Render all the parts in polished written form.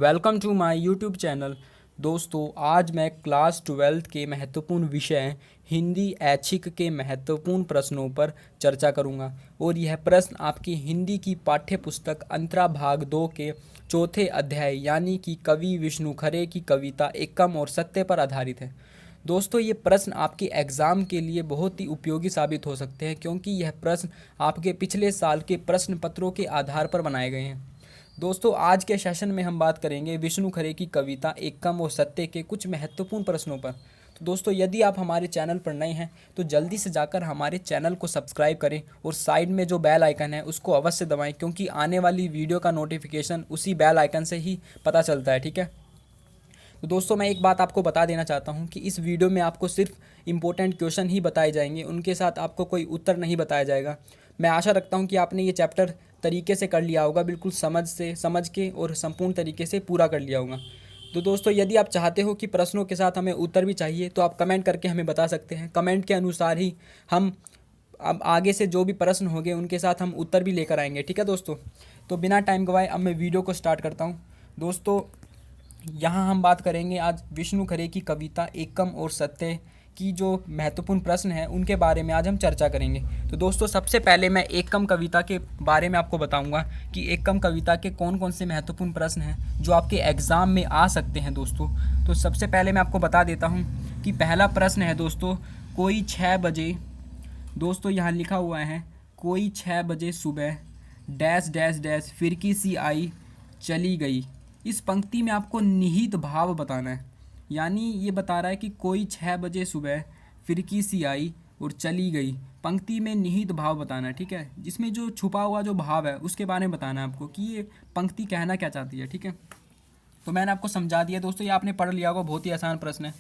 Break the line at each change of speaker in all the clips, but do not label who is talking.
Welcome to my YouTube channel. दोस्तों, आज मैं क्लास 12th के महत्वपूर्ण विषय हिंदी ऐच्छिक के महत्वपूर्ण प्रश्नों पर चर्चा करूंगा और यह प्रश्न आपकी हिंदी की पाठ्य पुस्तक अंतरा भाग 2 के चौथे अध्याय यानी कि कवि विष्णु खरे की कविता एकम और सत्य पर आधारित है। दोस्तों, ये प्रश्न आपके एग्ज़ाम के लिए बहुत ही उपयोगी साबित हो सकते हैं क्योंकि यह प्रश्न आपके पिछले साल के प्रश्न पत्रों के आधार पर बनाए गए हैं। दोस्तों, आज के सेशन में हम बात करेंगे विष्णु खरे की कविता एकम और सत्य के कुछ महत्वपूर्ण प्रश्नों पर। तो दोस्तों, यदि आप हमारे चैनल पर नए हैं तो जल्दी से जाकर हमारे चैनल को सब्सक्राइब करें और साइड में जो बेल आइकन है उसको अवश्य दबाएं क्योंकि आने वाली वीडियो का नोटिफिकेशन उसी बेल आइकन से ही पता चलता है। ठीक है। तो दोस्तों, मैं एक बात आपको बता देना चाहता हूं कि इस वीडियो में आपको सिर्फ इम्पोर्टेंट क्वेश्चन ही बताए जाएंगे, उनके साथ आपको कोई उत्तर नहीं बताया जाएगा। मैं आशा रखता हूं कि आपने ये चैप्टर तरीके से कर लिया होगा, बिल्कुल समझ के और संपूर्ण तरीके से पूरा कर लिया होगा। तो दोस्तों, यदि आप चाहते हो कि प्रश्नों के साथ हमें उत्तर भी चाहिए तो आप कमेंट करके हमें बता सकते हैं। कमेंट के अनुसार ही हम अब आगे से जो भी प्रश्न होंगे उनके साथ हम उत्तर भी लेकर आएंगे। ठीक है दोस्तों। तो बिना टाइम गवाए अब मैं वीडियो को स्टार्ट करता हूँ। दोस्तों, यहाँ हम बात करेंगे आज विष्णु खरे की कविता एकम और सत्य की जो महत्वपूर्ण प्रश्न हैं उनके बारे में आज हम चर्चा करेंगे। तो दोस्तों, सबसे पहले मैं एकम कविता के बारे में आपको बताऊंगा कि एकम कविता के कौन कौन से महत्वपूर्ण प्रश्न हैं जो आपके एग्ज़ाम में आ सकते हैं। दोस्तों, तो सबसे पहले मैं आपको बता देता हूँ कि पहला प्रश्न है दोस्तों, कोई 6 बजे, दोस्तों यहाँ लिखा हुआ है कोई 6 बजे सुबह डैश डैश डैश फिरकी सी आई चली गई। इस पंक्ति में आपको निहित भाव बताना है, यानी ये बता रहा है कि कोई 6 बजे सुबह फिरकी सी आई और चली गई। पंक्ति में निहित भाव बताना है। ठीक है। जिसमें जो छुपा हुआ जो भाव है उसके बारे में बताना है आपको कि ये पंक्ति कहना क्या चाहती है। ठीक है। तो मैंने आपको समझा दिया दोस्तों, ये आपने पढ़ लिया होगा, बहुत ही आसान प्रश्न है।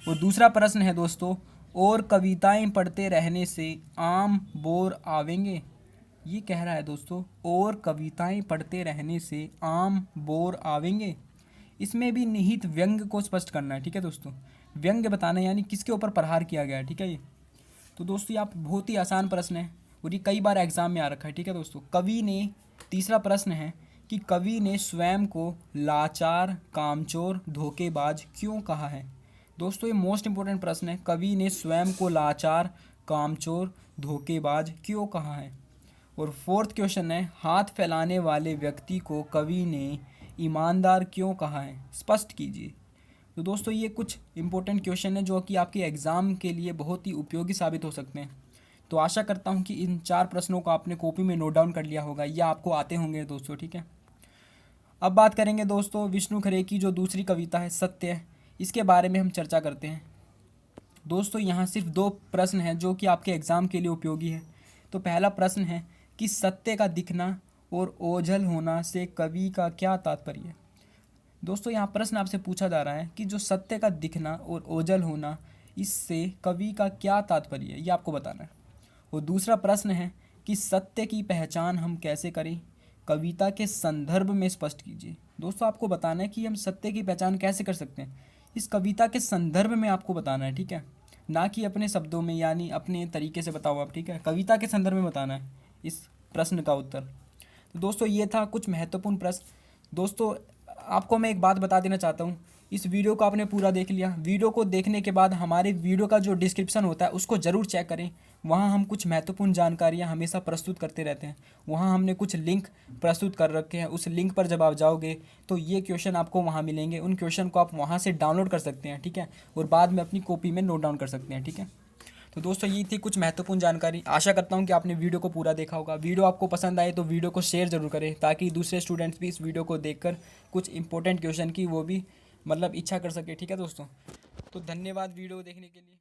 और दूसरा प्रश्न है दोस्तों, और कविताएं पढ़ते रहने से आम बोर आवेंगे। ये कह रहा है दोस्तों, और कविताएं पढ़ते रहने से आम बोर आवेंगे। इसमें भी निहित व्यंग्य को स्पष्ट करना है। ठीक है दोस्तों। व्यंग्य बताना है यानी किसके ऊपर प्रहार किया गया है। ठीक है। ये तो दोस्तों, ये आप बहुत ही आसान प्रश्न है और ये कई बार एग्जाम में आ रखा है। ठीक है दोस्तों। कवि ने, तीसरा प्रश्न है कि कवि ने स्वयं को लाचार, कामचोर, धोखेबाज क्यों कहा है। दोस्तों, ये मोस्ट इंपॉर्टेंट प्रश्न है। कवि ने स्वयं को लाचार, कामचोर, धोखेबाज क्यों कहा है। और फोर्थ क्वेश्चन है, हाथ फैलाने वाले व्यक्ति को कवि ने ईमानदार क्यों कहा है, स्पष्ट कीजिए। तो दोस्तों, ये कुछ इंपॉर्टेंट क्वेश्चन है जो कि आपके एग्ज़ाम के लिए बहुत ही उपयोगी साबित हो सकते हैं। तो आशा करता हूँ कि इन 4 प्रश्नों को आपने कॉपी में नोट डाउन कर लिया होगा या आपको आते होंगे दोस्तों। ठीक है। अब बात करेंगे दोस्तों विष्णु खरे की जो दूसरी कविता है सत्य, इसके बारे में हम चर्चा करते हैं। दोस्तों, यहाँ सिर्फ 2 प्रश्न हैं जो कि आपके एग्ज़ाम के लिए उपयोगी है। तो पहला प्रश्न है कि सत्य का दिखना और ओझल होना से कवि का क्या तात्पर्य है। दोस्तों, यहाँ प्रश्न आपसे पूछा जा रहा है कि जो सत्य का दिखना और ओझल होना, इससे कवि का क्या तात्पर्य है, ये आपको बताना है। और दूसरा प्रश्न है कि सत्य की पहचान हम कैसे करें, कविता के संदर्भ में स्पष्ट कीजिए। दोस्तों, आपको बताना है कि हम सत्य की पहचान कैसे कर सकते हैं, इस कविता के संदर्भ में आपको बताना है। ठीक है। ना कि अपने शब्दों में, यानी अपने तरीके से बताओ आप। ठीक है। कविता के संदर्भ में बताना है इस प्रश्न का उत्तर। तो दोस्तों, ये था कुछ महत्वपूर्ण प्रश्न। दोस्तों, आपको मैं एक बात बता देना चाहता हूँ, इस वीडियो को आपने पूरा देख लिया। वीडियो को देखने के बाद हमारे वीडियो का जो डिस्क्रिप्शन होता है उसको ज़रूर चेक करें। वहाँ हम कुछ महत्वपूर्ण जानकारियाँ हमेशा प्रस्तुत करते रहते हैं। वहाँ हमने कुछ लिंक प्रस्तुत कर रखे हैं। उस लिंक पर जब आप जाओगे तो ये क्वेश्चन आपको वहाँ मिलेंगे। उन क्वेश्चन को आप वहाँ से डाउनलोड कर सकते हैं। ठीक है। और बाद में अपनी कॉपी में नोट डाउन कर सकते हैं। ठीक है। तो दोस्तों, ये थी कुछ महत्वपूर्ण जानकारी। आशा करता हूँ कि आपने वीडियो को पूरा देखा होगा। वीडियो आपको पसंद आए तो वीडियो को शेयर ज़रूर करें ताकि दूसरे स्टूडेंट्स भी इस वीडियो को देखकर कुछ इंपॉर्टेंट क्वेश्चन की वो भी इच्छा कर सके। ठीक है दोस्तों। तो धन्यवाद वीडियो देखने के लिए।